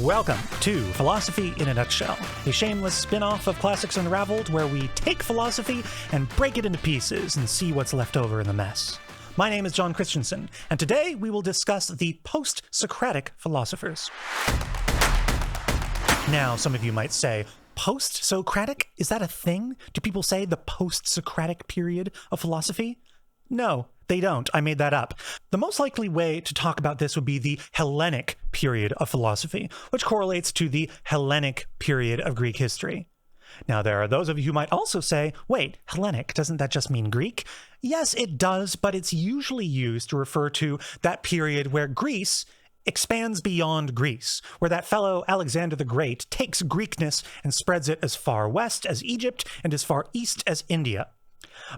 Welcome to Philosophy in a Nutshell, a shameless spin-off of Classics Unraveled where we take philosophy and break it into pieces and see what's left over in the mess. My name is John Christensen, and today we will discuss the Post-Socratic philosophers. Now, some of you might say, Post-Socratic? Is that a thing? Do people say the Post-Socratic period of philosophy? No, they don't. I made that up. The most likely way to talk about this would be the Hellenic period of philosophy, which correlates to the Hellenic period of Greek history. Now, there are those of you who might also say, wait, Hellenic, doesn't that just mean Greek? Yes, it does, but it's usually used to refer to that period where Greece expands beyond Greece, where that fellow Alexander the Great takes Greekness and spreads it as far west as Egypt and as far east as India.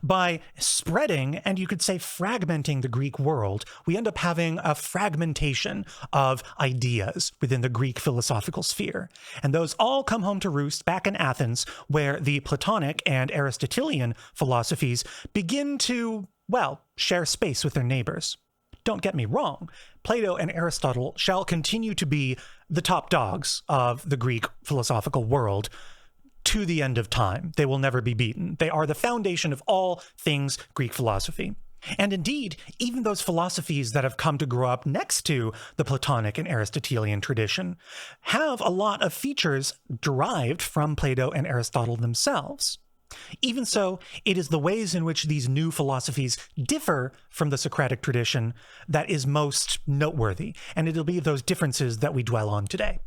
By spreading, and you could say fragmenting the Greek world, we end up having a fragmentation of ideas within the Greek philosophical sphere. And those all come home to roost back in Athens, where the Platonic and Aristotelian philosophies begin to, well, share space with their neighbors. Don't get me wrong, Plato and Aristotle shall continue to be the top dogs of the Greek philosophical world to the end of time. They will never be beaten. They are the foundation of all things Greek philosophy. And indeed, even those philosophies that have come to grow up next to the Platonic and Aristotelian tradition have a lot of features derived from Plato and Aristotle themselves. Even so, it is the ways in which these new philosophies differ from the Socratic tradition that is most noteworthy, and it'll be those differences that we dwell on today.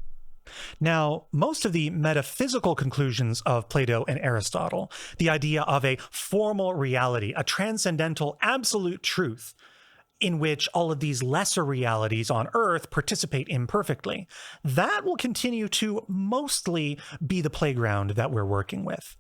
Now, most of the metaphysical conclusions of Plato and Aristotle, the idea of a formal reality, a transcendental absolute truth, in which all of these lesser realities on Earth participate imperfectly, that will continue to mostly be the playground that we're working with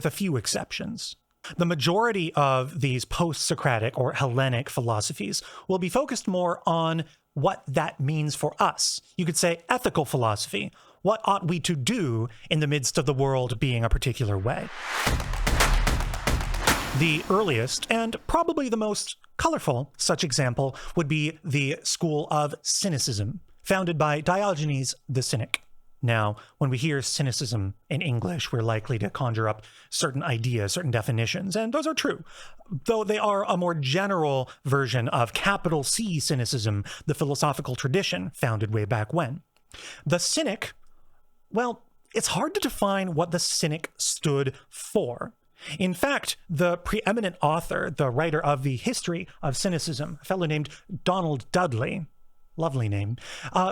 a few exceptions. The majority of these post-Socratic or Hellenic philosophies will be focused more on what that means for us. You could say ethical philosophy. What ought we to do in the midst of the world being a particular way? The earliest, and probably the most colorful such example, would be the school of cynicism, founded by Diogenes the Cynic. Now, when we hear cynicism in English, we're likely to conjure up certain ideas, certain definitions, and those are true, though they are a more general version of capital C cynicism, the philosophical tradition founded way back when. The Cynic, well, it's hard to define what the Cynic stood for. In fact, the preeminent author, the writer of the history of cynicism, a fellow named Donald Dudley, lovely name,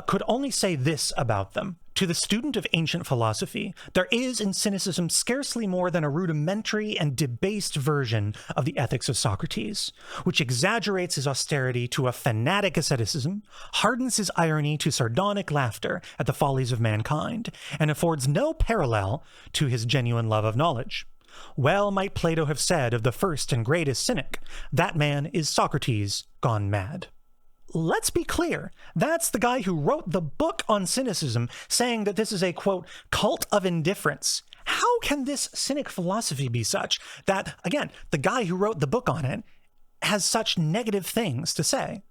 could only say this about them. To the student of ancient philosophy, there is in cynicism scarcely more than a rudimentary and debased version of the ethics of Socrates, which exaggerates his austerity to a fanatic asceticism, hardens his irony to sardonic laughter at the follies of mankind, and affords no parallel to his genuine love of knowledge. Well might Plato have said of the first and greatest cynic, that man is Socrates gone mad. Let's be clear, that's the guy who wrote the book on cynicism, saying that this is a, quote, cult of indifference. How can this cynic philosophy be such that, again, the guy who wrote the book on it has such negative things to say?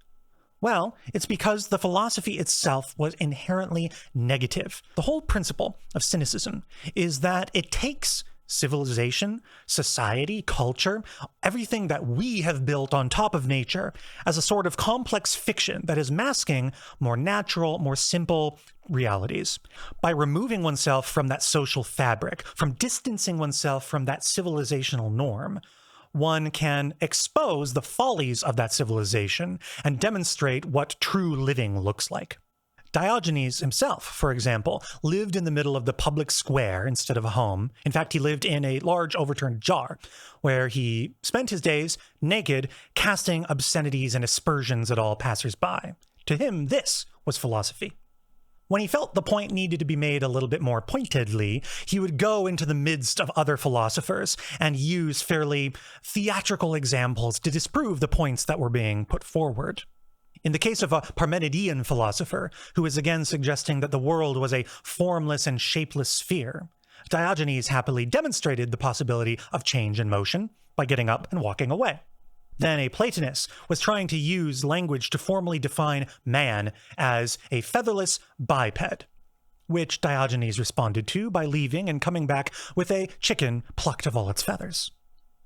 Well, it's because the philosophy itself was inherently negative. The whole principle of cynicism is that it takes civilization, society, culture, everything that we have built on top of nature as a sort of complex fiction that is masking more natural, more simple realities. By removing oneself from that social fabric, from distancing oneself from that civilizational norm, one can expose the follies of that civilization and demonstrate what true living looks like. Diogenes himself, for example, lived in the middle of the public square instead of a home. In fact, he lived in a large overturned jar, where he spent his days naked, casting obscenities and aspersions at all passers-by. To him, this was philosophy. When he felt the point needed to be made a little bit more pointedly, he would go into the midst of other philosophers and use fairly theatrical examples to disprove the points that were being put forward. In the case of a Parmenidean philosopher, who is again suggesting that the world was a formless and shapeless sphere, Diogenes happily demonstrated the possibility of change and motion by getting up and walking away. Then a Platonist was trying to use language to formally define man as a featherless biped. which Diogenes responded to by leaving and coming back with a chicken plucked of all its feathers.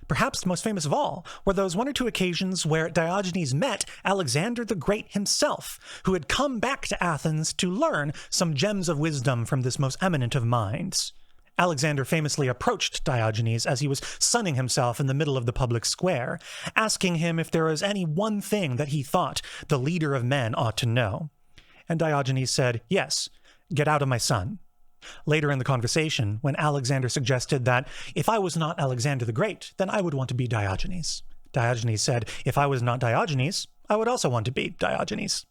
Perhaps most famous of all were those one or two occasions where Diogenes met Alexander the Great himself, who had come back to Athens to learn some gems of wisdom from this most eminent of minds. Alexander famously approached Diogenes as he was sunning himself in the middle of the public square, asking him if there was any one thing that he thought the leader of men ought to know. And Diogenes said, "Yes, get out of my sun." Later in the conversation, when Alexander suggested that if I was not Alexander the Great, then I would want to be Diogenes, Diogenes said, if I was not Diogenes, I would also want to be Diogenes.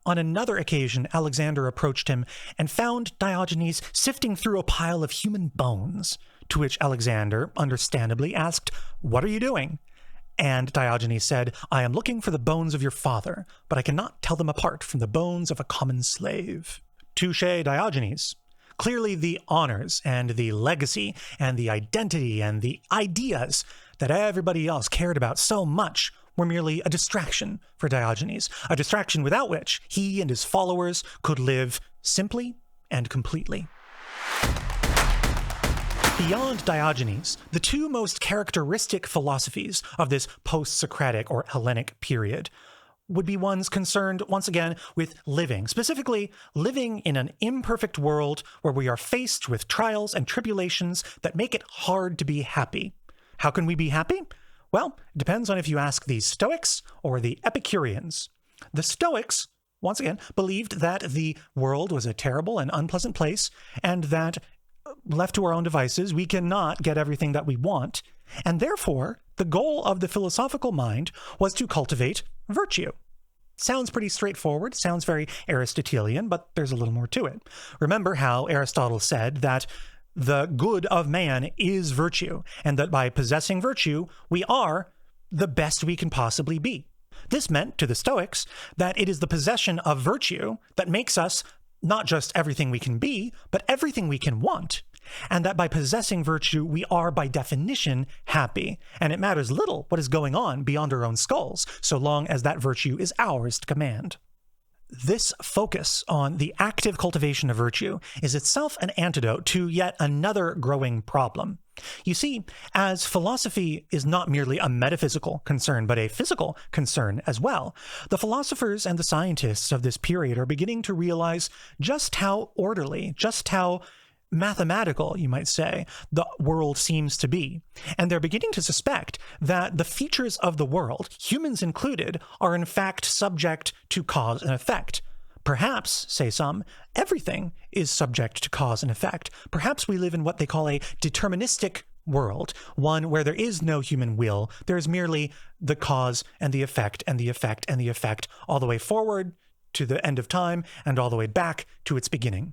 On another occasion, Alexander approached him and found Diogenes sifting through a pile of human bones, to which Alexander, understandably, asked, "What are you doing?" And Diogenes said, "I am looking for the bones of your father, but I cannot tell them apart from the bones of a common slave." Touché, Diogenes. Clearly the honors and the legacy and the identity and the ideas that everybody else cared about so much were merely a distraction for Diogenes, a distraction without which he and his followers could live simply and completely. Beyond Diogenes, the two most characteristic philosophies of this post-Socratic or Hellenic period would be ones concerned, once again, with living, specifically living in an imperfect world where we are faced with trials and tribulations that make it hard to be happy. How can we be happy? Well, it depends on if you ask the Stoics or the Epicureans. The Stoics, once again, believed that the world was a terrible and unpleasant place, and that, left to our own devices, we cannot get everything that we want, and therefore, the goal of the philosophical mind was to cultivate virtue. Sounds pretty straightforward, sounds very Aristotelian, but there's a little more to it. Remember how Aristotle said that the good of man is virtue, and that by possessing virtue, we are the best we can possibly be. This meant, to the Stoics, that it is the possession of virtue that makes us not just everything we can be, but everything we can want. And that by possessing virtue, we are by definition happy. And it matters little what is going on beyond our own skulls, so long as that virtue is ours to command. This focus on the active cultivation of virtue is itself an antidote to yet another growing problem. You see, as philosophy is not merely a metaphysical concern, but a physical concern as well, the philosophers and the scientists of this period are beginning to realize just how orderly, just how mathematical, you might say, the world seems to be. And they're beginning to suspect that the features of the world, humans included, are in fact subject to cause and effect. Perhaps, say some, everything is subject to cause and effect. Perhaps we live in what they call a deterministic world, one where there is no human will. There is merely the cause and the effect and the effect and the effect, all the way forward to the end of time and all the way back to its beginning.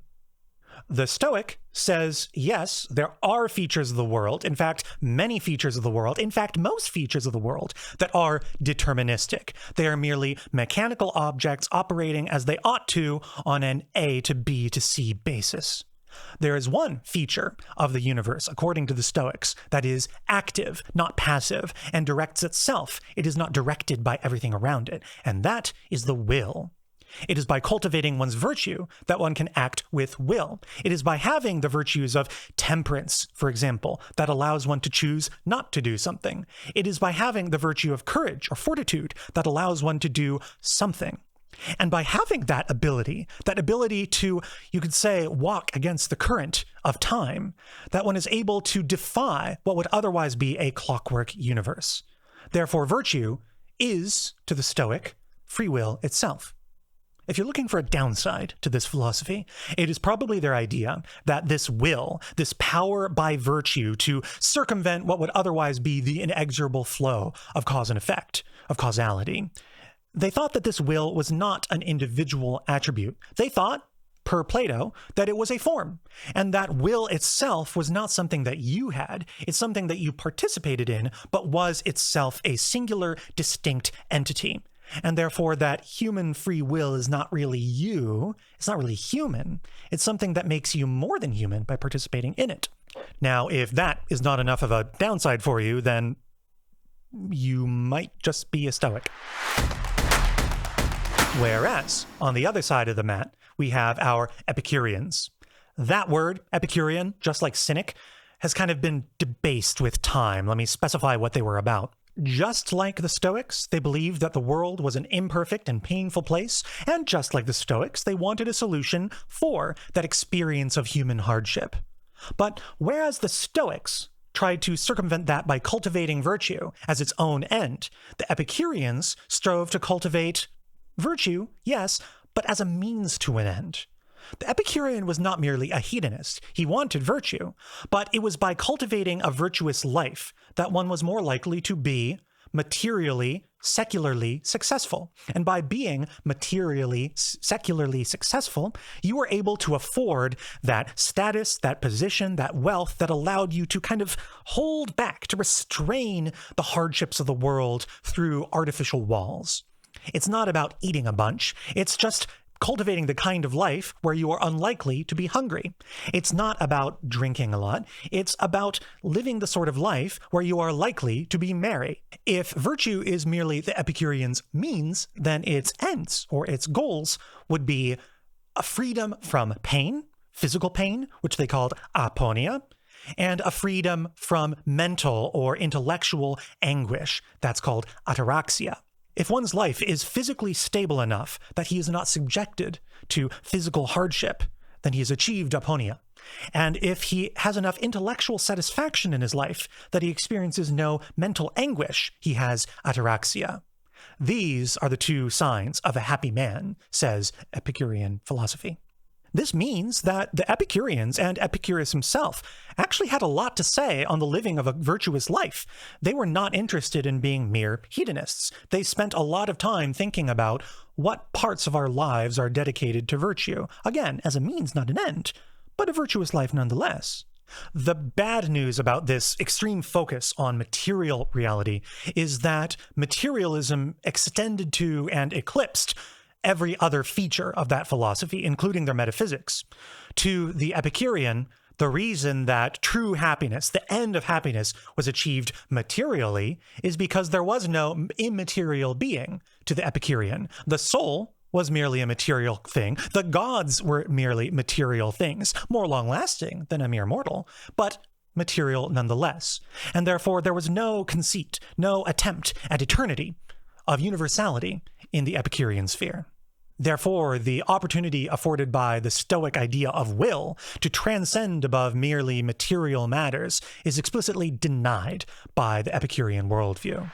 The Stoic says, yes, there are features of the world, in fact, many features of the world, in fact, most features of the world that are deterministic. They are merely mechanical objects operating as they ought to on an A to B to C basis. There is one feature of the universe, according to the Stoics, that is active, not passive, and directs itself. It is not directed by everything around it, and that is the will. It is by cultivating one's virtue that one can act with will. It is by having the virtues of temperance, for example, that allows one to choose not to do something. It is by having the virtue of courage or fortitude that allows one to do something. And by having that ability to, you could say, walk against the current of time, that one is able to defy what would otherwise be a clockwork universe. Therefore, virtue is, to the Stoic, free will itself. If you're looking for a downside to this philosophy, it is probably their idea that this will, this power by virtue to circumvent what would otherwise be the inexorable flow of cause and effect, of causality. They thought that this will was not an individual attribute. They thought, per Plato, that it was a form, and that will itself was not something that you had. It's something that you participated in, but was itself a singular, distinct entity. And therefore that human free will is not really you, it's not really human, it's something that makes you more than human by participating in it. Now, if that is not enough of a downside for you, then you might just be a Stoic. Whereas, on the other side of the mat, we have our Epicureans. That word, Epicurean, just like Cynic, has kind of been debased with time. Let me specify what they were about. Just like the Stoics, they believed that the world was an imperfect and painful place, and just like the Stoics, they wanted a solution for that experience of human hardship. But whereas the Stoics tried to circumvent that by cultivating virtue as its own end, the Epicureans strove to cultivate virtue, yes, but as a means to an end. The Epicurean was not merely a hedonist. He wanted virtue, but it was by cultivating a virtuous life that one was more likely to be materially, secularly successful. And by being materially, secularly successful, you were able to afford that status, that position, that wealth that allowed you to kind of hold back, to restrain the hardships of the world through artificial walls. It's not about eating a bunch. It's just cultivating the kind of life where you are unlikely to be hungry. It's not about drinking a lot. It's about living the sort of life where you are likely to be merry. If virtue is merely the Epicureans' means, then its ends or its goals would be a freedom from pain, physical pain, which they called aponia, and a freedom from mental or intellectual anguish. That's called ataraxia. If one's life is physically stable enough that he is not subjected to physical hardship, then he has achieved aponia. And if he has enough intellectual satisfaction in his life that he experiences no mental anguish, he has ataraxia. These are the two signs of a happy man, says Epicurean philosophy. This means that the Epicureans and Epicurus himself actually had a lot to say on the living of a virtuous life. They were not interested in being mere hedonists. They spent a lot of time thinking about what parts of our lives are dedicated to virtue. Again, as a means, not an end, but a virtuous life nonetheless. The bad news about this extreme focus on material reality is that materialism extended to and eclipsed every other feature of that philosophy, including their metaphysics. To the Epicurean, the reason that true happiness, the end of happiness, was achieved materially is because there was no immaterial being to the Epicurean. The soul was merely a material thing. The gods were merely material things, more long-lasting than a mere mortal, but material nonetheless. And therefore, there was no conceit, no attempt at eternity, of universality in the Epicurean sphere. Therefore, the opportunity afforded by the Stoic idea of will to transcend above merely material matters is explicitly denied by the Epicurean worldview.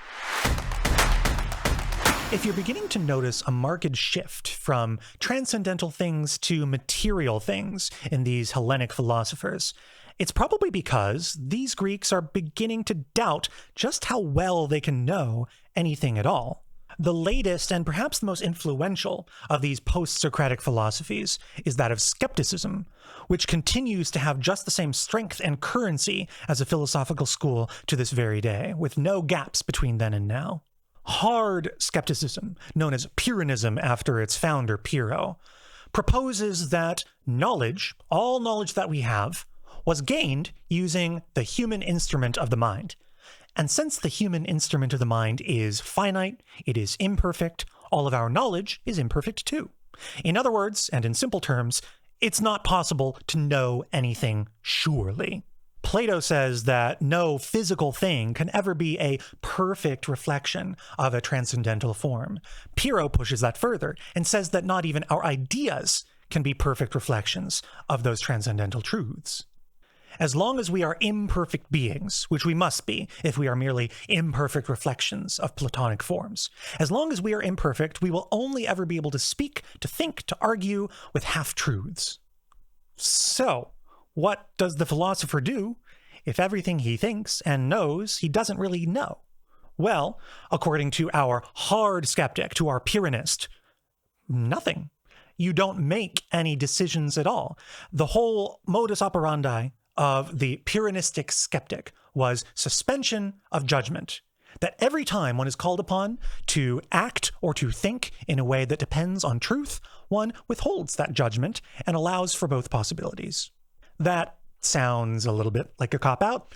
If you're beginning to notice a marked shift from transcendental things to material things in these Hellenic philosophers, it's probably because these Greeks are beginning to doubt just how well they can know anything at all. The latest and perhaps the most influential of these post-Socratic philosophies is that of Skepticism, which continues to have just the same strength and currency as a philosophical school to this very day, with no gaps between then and now. Hard skepticism, known as Pyrrhonism after its founder Pyrrho, proposes that knowledge, all knowledge that we have, was gained using the human instrument of the mind. And since the human instrument of the mind is finite, it is imperfect, all of our knowledge is imperfect too. In other words, and in simple terms, it's not possible to know anything surely. Plato says that no physical thing can ever be a perfect reflection of a transcendental form. Pyrrho pushes that further and says that not even our ideas can be perfect reflections of those transcendental truths. As long as we are imperfect beings, which we must be if we are merely imperfect reflections of Platonic forms, as long as we are imperfect, we will only ever be able to speak, to think, to argue with half-truths. So, what does the philosopher do if everything he thinks and knows he doesn't really know? Well, according to our hard skeptic, to our Pyrrhonist, nothing. You don't make any decisions at all. The whole modus operandi of the Pyrrhonistic skeptic was suspension of judgment. That every time one is called upon to act or to think in a way that depends on truth, one withholds that judgment and allows for both possibilities. That sounds a little bit like a cop-out,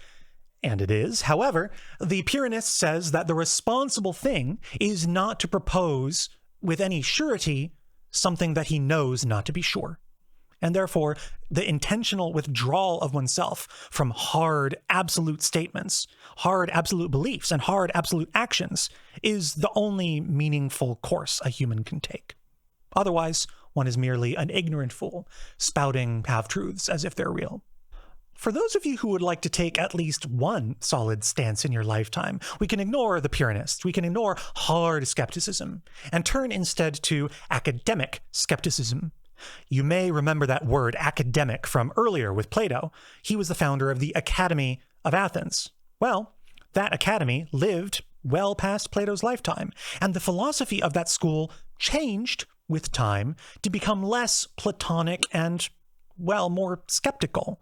and it is. However, the Pyrrhonist says that the responsible thing is not to propose with any surety something that he knows not to be sure. and therefore the intentional withdrawal of oneself from hard, absolute statements, hard, absolute beliefs, and hard, absolute actions is the only meaningful course a human can take. Otherwise, one is merely an ignorant fool, spouting half-truths as if they're real. For those of you who would like to take at least one solid stance in your lifetime, we can ignore the purists, we can ignore hard skepticism, and turn instead to academic skepticism. You may remember that word academic from earlier with Plato. He was the founder of the Academy of Athens. Well, that academy lived well past Plato's lifetime, and the philosophy of that school changed with time to become less Platonic and, well, more skeptical.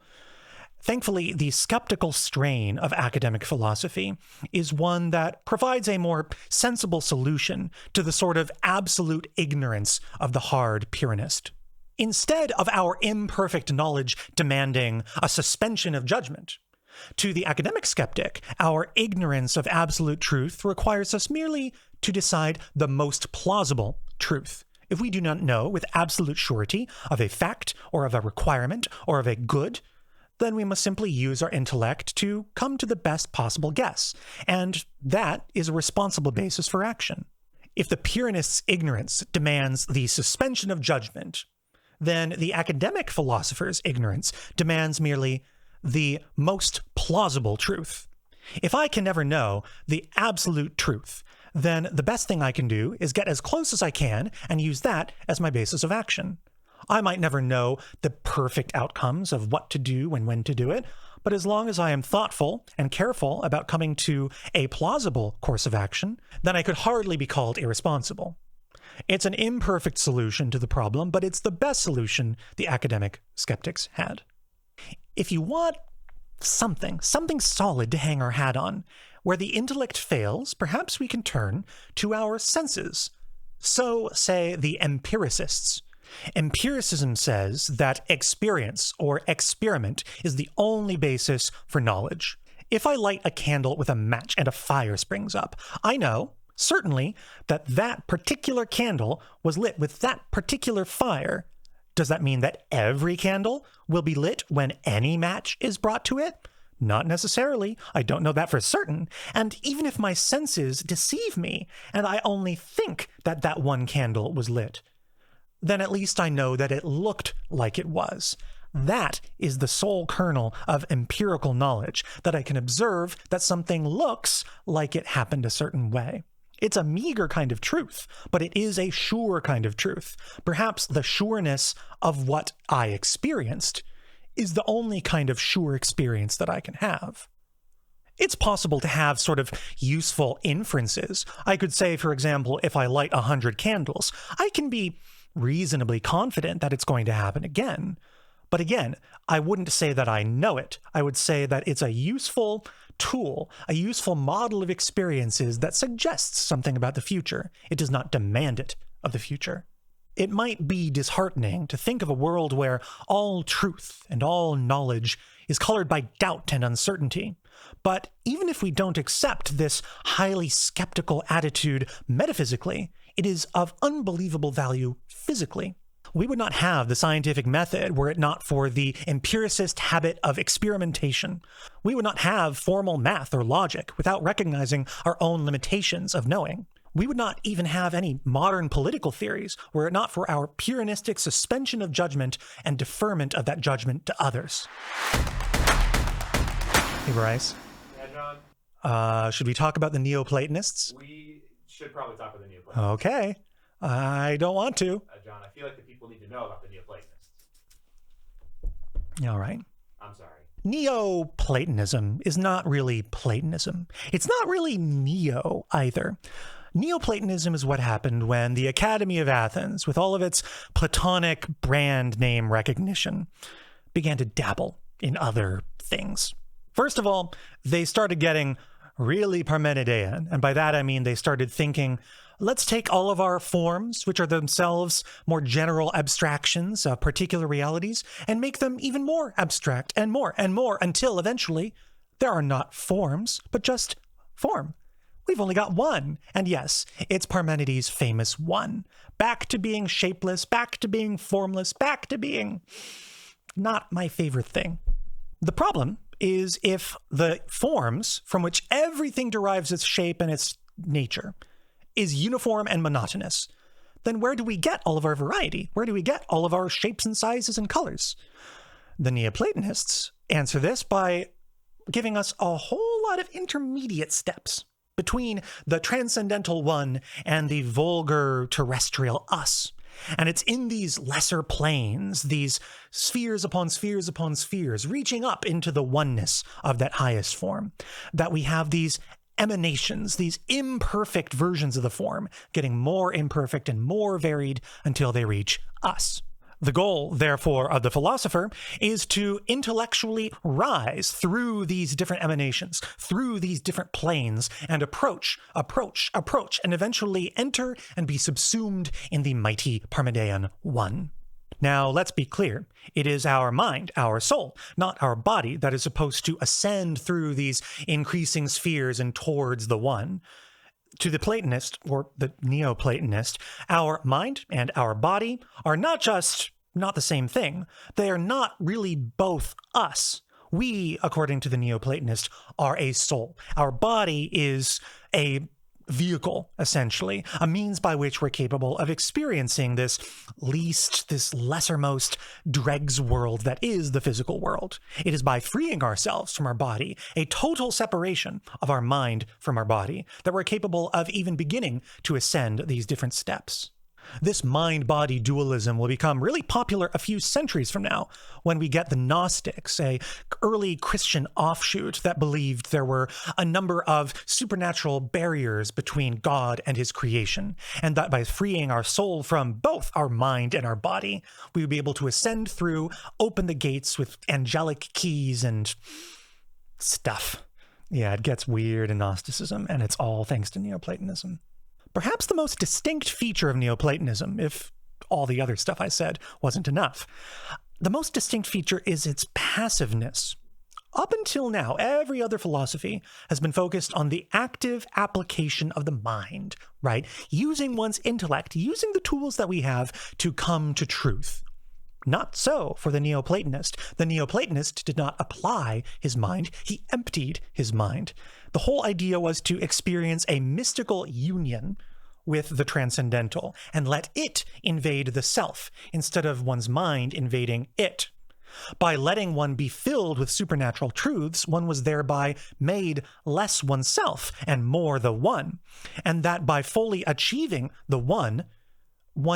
Thankfully, the skeptical strain of academic philosophy is one that provides a more sensible solution to the sort of absolute ignorance of the hard Pyrrhonist. Instead of our imperfect knowledge demanding a suspension of judgment, to the academic skeptic, our ignorance of absolute truth requires us merely to decide the most plausible truth. If we do not know with absolute surety of a fact or of a requirement or of a good, then we must simply use our intellect to come to the best possible guess, and that is a responsible basis for action. If the Pyrrhonist's ignorance demands the suspension of judgment, then the academic philosopher's ignorance demands merely the most plausible truth. If I can never know the absolute truth, then the best thing I can do is get as close as I can and use that as my basis of action. I might never know the perfect outcomes of what to do and when to do it, but as long as I am thoughtful and careful about coming to a plausible course of action, then I could hardly be called irresponsible. It's an imperfect solution to the problem, but it's the best solution the academic skeptics had. If you want something solid to hang our hat on, where the intellect fails, perhaps we can turn to our senses. So say the empiricists. Empiricism says that experience or experiment is the only basis for knowledge. If I light a candle with a match and a fire springs up, I know, certainly, that that particular candle was lit with that particular fire. Does that mean that every candle will be lit when any match is brought to it? Not necessarily. I don't know that for certain. And even if my senses deceive me, and I only think that that one candle was lit, then at least I know that it looked like it was. That is the sole kernel of empirical knowledge, that I can observe that something looks like it happened a certain way. It's a meager kind of truth, but it is a sure kind of truth. Perhaps the sureness of what I experienced is the only kind of sure experience that I can have. It's possible to have sort of useful inferences. I could say, for example, if I light 100 candles, I can be reasonably confident that it's going to happen again. But again, I wouldn't say that I know it. I would say that it's a useful tool, a useful model of experiences that suggests something about the future. It does not demand it of the future. It might be disheartening to think of a world where all truth and all knowledge is colored by doubt and uncertainty. But even if we don't accept this highly skeptical attitude metaphysically, it is of unbelievable value physically. We would not have the scientific method were it not for the empiricist habit of experimentation. We would not have formal math or logic without recognizing our own limitations of knowing. We would not even have any modern political theories were it not for our Pyrrhonistic suspension of judgment and deferment of that judgment to others. Hey, Bryce. Yeah, John? Should we talk about the Neoplatonists? We should probably talk about the Neoplatonists. Okay. I don't want to. John, I feel like the people need to know about the Neoplatonists. All right. I'm sorry. Neo-Platonism is not really Platonism. It's not really Neo either. Neoplatonism is what happened when the Academy of Athens, with all of its Platonic brand name recognition, began to dabble in other things. First of all, they started getting really Parmenidean, and by that I mean they started thinking, let's take all of our forms, which are themselves more general abstractions of particular realities, and make them even more abstract and more until eventually there are not forms, but just form. We've only got one. And yes, it's Parmenides' famous one. Back to being shapeless, back to being formless, back to being not my favorite thing. The problem is if the forms from which everything derives its shape and its nature is uniform and monotonous, then where do we get all of our variety? Where do we get all of our shapes and sizes and colors? The Neoplatonists answer this by giving us a whole lot of intermediate steps between the transcendental one and the vulgar terrestrial us. And it's in these lesser planes, these spheres upon spheres upon spheres, reaching up into the oneness of that highest form, that we have these emanations, these imperfect versions of the form, getting more imperfect and more varied until they reach us. The goal, therefore, of the philosopher is to intellectually rise through these different emanations, through these different planes, and approach, and eventually enter and be subsumed in the mighty Parmenidean one. Now, let's be clear. It is our mind, our soul, not our body, that is supposed to ascend through these increasing spheres and towards the one. To the Platonist, or the Neoplatonist, our mind and our body are not the same thing. They are not really both us. We, according to the Neoplatonist, are a soul. Our body is a vehicle, essentially, a means by which we're capable of experiencing this lessermost dregs world that is the physical world. It is by freeing ourselves from our body, a total separation of our mind from our body, that we're capable of even beginning to ascend these different steps. This mind-body dualism will become really popular a few centuries from now when we get the Gnostics, an early Christian offshoot that believed there were a number of supernatural barriers between God and his creation, and that by freeing our soul from both our mind and our body, we would be able to ascend through, open the gates with angelic keys and stuff. Yeah, it gets weird in Gnosticism, and it's all thanks to Neoplatonism. Perhaps the most distinct feature of Neoplatonism, if all the other stuff I said wasn't enough, the most distinct feature is its passiveness. Up until now, every other philosophy has been focused on the active application of the mind, right? Using one's intellect, using the tools that we have to come to truth. Not so for the Neoplatonist. The Neoplatonist did not apply his mind, he emptied his mind. The whole idea was to experience a mystical union with the transcendental and let it invade the self instead of one's mind invading it. By letting one be filled with supernatural truths, one was thereby made less oneself and more the one, and that by fully achieving the one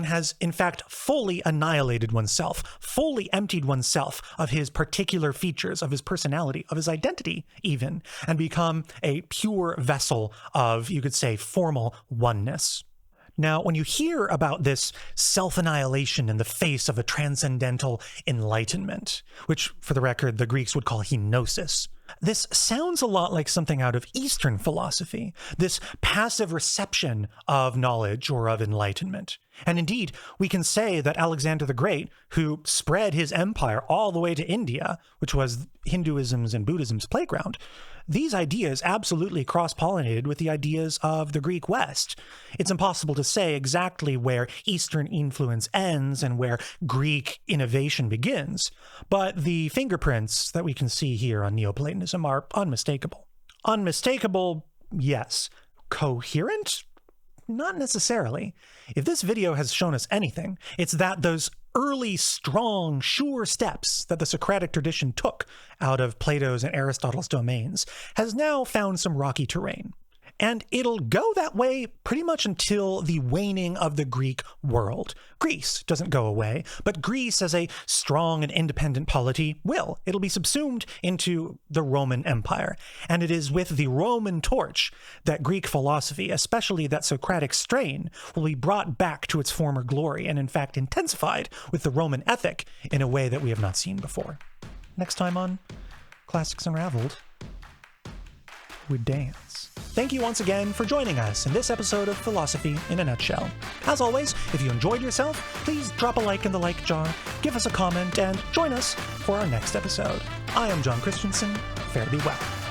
has in fact fully annihilated oneself, fully emptied oneself of his particular features, of his personality, of his identity even, and become a pure vessel of, you could say, formal oneness. Now, when you hear about this self-annihilation in the face of a transcendental enlightenment, which, for the record, the Greeks would call henosis, this sounds a lot like something out of Eastern philosophy, this passive reception of knowledge or of enlightenment. And indeed, we can say that Alexander the Great, who spread his empire all the way to India, which was Hinduism's and Buddhism's playground, these ideas absolutely cross-pollinated with the ideas of the Greek West. It's impossible to say exactly where Eastern influence ends and where Greek innovation begins, but the fingerprints that we can see here on Neoplatonism are unmistakable. Unmistakable, yes. Coherent? Not necessarily. If this video has shown us anything, it's that those early, strong, sure steps that the Socratic tradition took out of Plato's and Aristotle's domains has now found some rocky terrain. And it'll go that way pretty much until the waning of the Greek world. Greece doesn't go away, but Greece as a strong and independent polity will. It'll be subsumed into the Roman Empire. And it is with the Roman torch that Greek philosophy, especially that Socratic strain, will be brought back to its former glory and in fact intensified with the Roman ethic in a way that we have not seen before. Next time on Classics Unraveled, we dance. Thank you once again for joining us in this episode of Philosophy in a Nutshell. As always, if you enjoyed yourself, please drop a like in the like jar, give us a comment, and join us for our next episode. I am John Christensen. Fare thee well.